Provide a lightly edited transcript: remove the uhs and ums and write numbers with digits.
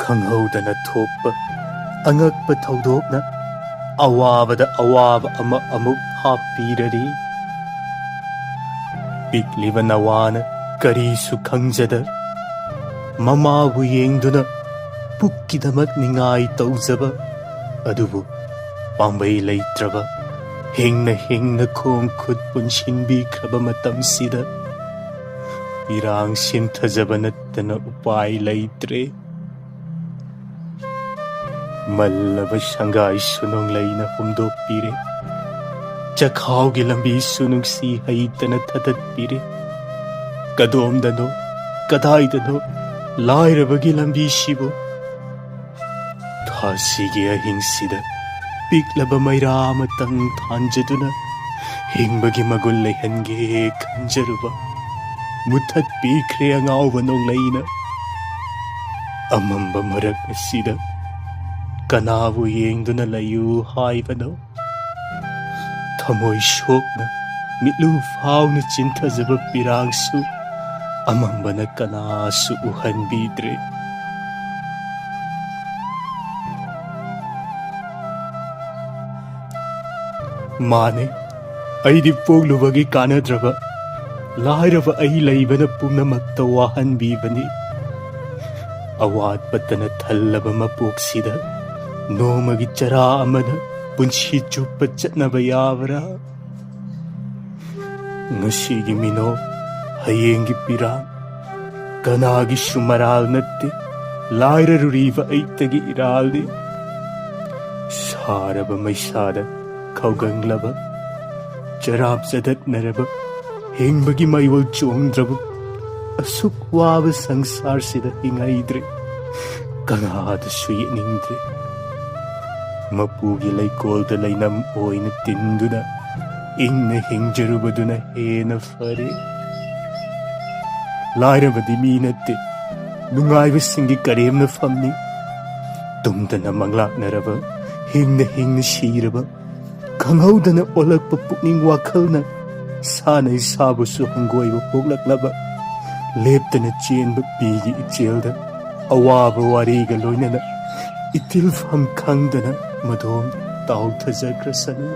ꯈꯪꯍꯧꯗꯅ ꯊꯣꯛꯄ ꯑꯉꯛꯄ ꯊꯧꯗꯣꯛꯅ ꯑꯋꯥꯕꯗ ꯑꯋꯥꯕ ꯑꯃ ꯑꯃꯨꯛ ꯍꯥꯞꯄꯤꯔꯔꯤ꯫ ꯄꯤꯛꯂꯤꯕ ꯅꯋꯥꯅ ꯀꯔꯤꯁꯨ ꯈꯪꯖꯗ ꯃꯃꯥꯕꯨ ꯌꯦꯡꯗꯨꯅ ꯄꯨꯛꯀꯤꯗꯃꯛ ꯅꯤꯡꯉꯥꯏ ꯇꯧꯖꯕ ꯑꯗꯨꯕꯨ ꯄꯥꯝꯕꯩ ꯂꯩꯇ꯭ꯔꯕ ꯍꯤꯡꯅ ꯍꯤꯡꯅ ꯈꯣꯡ ꯈꯨꯠ ꯄꯨꯟꯁꯤꯟꯕꯤꯈ꯭ꯔꯕ ꯃꯇꯝꯁꯤꯗ ꯏꯔꯥꯡ ꯁꯤꯟꯊꯖꯕ ꯅꯠꯇꯅ ꯎꯄꯥꯏ ꯂꯩꯇ꯭ꯔꯦ꯫ ꯃꯜꯂꯕ ꯁꯪꯒꯥꯏ ꯁꯨꯅꯨꯡꯂꯩꯅ ꯍꯨꯝꯗꯣꯛꯄꯤꯔꯦ꯫ ꯆꯈꯥꯎꯒꯤ ꯂꯝꯕꯤꯁꯨ ꯅꯨꯡꯁꯤ ꯍꯩꯇꯅ ꯊꯗꯠꯄꯤꯔꯦ꯫ ꯀꯗꯣꯝꯗꯅꯣ ꯀꯗꯥꯏꯗꯅꯣ ꯂꯥꯏꯔꯕꯒꯤ ꯂꯝꯕꯤꯁꯤꯕꯨ? ꯊꯥꯁꯤꯒꯤ ꯑꯍꯤꯡꯁꯤꯗ ꯄꯤꯛꯂꯕ ꯃꯩꯔꯥ ꯑꯃꯇꯪ ꯊꯥꯟꯖꯗꯨꯅ ꯍꯤꯡꯕꯒꯤ ꯃꯒꯨꯟ ꯂꯩꯍꯟꯒꯦ ꯈꯟꯖꯔꯨꯕ ꯃꯨꯊꯠꯄꯤꯈ꯭ꯔꯦ ꯑꯉꯥꯎꯕ ꯅꯣꯡꯂꯩꯅ꯫ ꯑꯃꯝꯕ ꯃꯔꯛ ꯑꯁꯤꯗ ꯀꯅꯥꯕꯨ ꯌꯦꯡꯗꯨꯅ ꯂꯩꯌꯨ ꯍꯥꯏꯕꯅꯣ? ꯊꯃꯣꯏ ꯁꯣꯛꯅ ꯃꯤꯠꯂꯨ ꯐꯥꯎꯅ ꯆꯤꯟꯊꯖꯕ ꯄꯤꯔꯥꯡꯁꯨ ꯑꯃꯝꯕꯅ ꯀꯅꯥꯁꯨ ꯎꯍꯟꯕꯤꯗ꯭ꯔꯦ꯫ ꯃꯥꯅꯦ, ꯑꯩꯗꯤ ꯄꯣꯛꯂꯨꯕꯒꯤ ꯀꯥꯟꯅꯗ꯭ꯔꯕ ꯂꯥꯏꯔꯕ ꯑꯩ ꯂꯩꯕꯅ ꯄꯨꯝꯅꯃꯛꯇ ꯋꯥꯍꯟꯕꯤꯕꯅꯤ꯫ ꯑꯋꯥꯠꯄꯇꯅ ꯊꯜꯂꯕ ꯃꯄꯣꯛꯁꯤꯗ ꯅꯣꯡꯃꯒꯤ ꯆꯔꯥ ꯑꯃꯅ ꯄꯨꯟꯁꯤ ꯆꯨꯞꯄ ꯆꯠꯅꯕ ꯌꯥꯕ꯭ꯔꯥ? ꯉꯁꯤꯒꯤ ꯃꯤꯅꯣꯛ ꯍꯌꯦꯡꯒꯤ ꯄꯤꯔꯥꯡ ꯀꯅꯥꯒꯤꯁꯨ ꯃꯔꯥꯜ ꯅꯠꯇꯦ, ꯂꯥꯏꯔꯔꯨꯔꯤꯕ ꯑꯩꯇꯒꯤ ꯏꯔꯥꯜꯅꯤ꯫ ꯁꯥꯔꯕ ꯃꯩꯁꯥꯗ ꯈꯧꯒꯪꯂꯕ ꯆꯔꯥꯞ ꯆꯗꯠꯅꯔꯕ ꯍꯤꯡꯕꯒꯤ ꯃꯌꯣꯜ ꯆꯣꯡꯗ꯭ꯔꯕ ꯑꯁꯨꯛ ꯋꯥꯕ ꯁꯪꯁꯥꯔꯁꯤꯗ ꯍꯤꯡꯍꯩꯗ꯭ꯔꯦ, ꯀꯅꯥꯗꯁꯨ ꯌꯦꯠꯅꯤꯡꯗ꯭ꯔꯦ꯫ ꯃꯄꯨꯒꯤ ꯂꯩꯀꯣꯜꯗ ꯂꯩꯅꯝ ꯑꯣꯏꯅ ꯇꯤꯟꯗꯨꯅ ꯏꯪꯅ ꯍꯤꯡꯖꯔꯨꯕꯗꯨꯅ ꯍꯦꯟꯅ ꯐꯔꯦ꯫ ꯂꯥꯏꯔꯕꯗꯤ ꯃꯤ ꯅꯠꯇꯦ, ꯅꯨꯡꯉꯥꯏꯕꯁꯤꯡꯒꯤ ꯀꯔꯦꯝꯅꯐꯝꯅꯤ꯫ ꯇꯨꯝꯗꯅ ꯃꯪꯂꯥꯛꯅꯔꯕ ꯍꯤꯡꯅ ꯍꯤꯡꯅ ꯁꯤꯔꯕ ꯈꯪꯍꯧꯗꯅ ꯑꯣꯜꯂꯛꯄ ꯄꯨꯛꯅꯤꯡ ꯋꯥꯈꯜꯅ ꯁꯥꯅ ꯏꯁꯥꯕꯨꯁꯨ ꯍꯪꯒꯣꯏꯕ ꯄꯣꯛꯂꯛꯂꯕ ꯂꯦꯞꯇꯅ ꯆꯦꯟꯕ ꯄꯤꯒꯤ ꯏꯆꯦꯜꯗ ꯑꯋꯥꯕ ꯋꯥꯔꯤꯒ ꯂꯣꯏꯅꯅ ꯏꯇꯤꯜꯐꯝ ꯈꯪꯗꯅ ꯃꯗꯣꯝ ꯇꯥꯎꯊꯖꯈ꯭ꯔꯁꯅꯨ꯫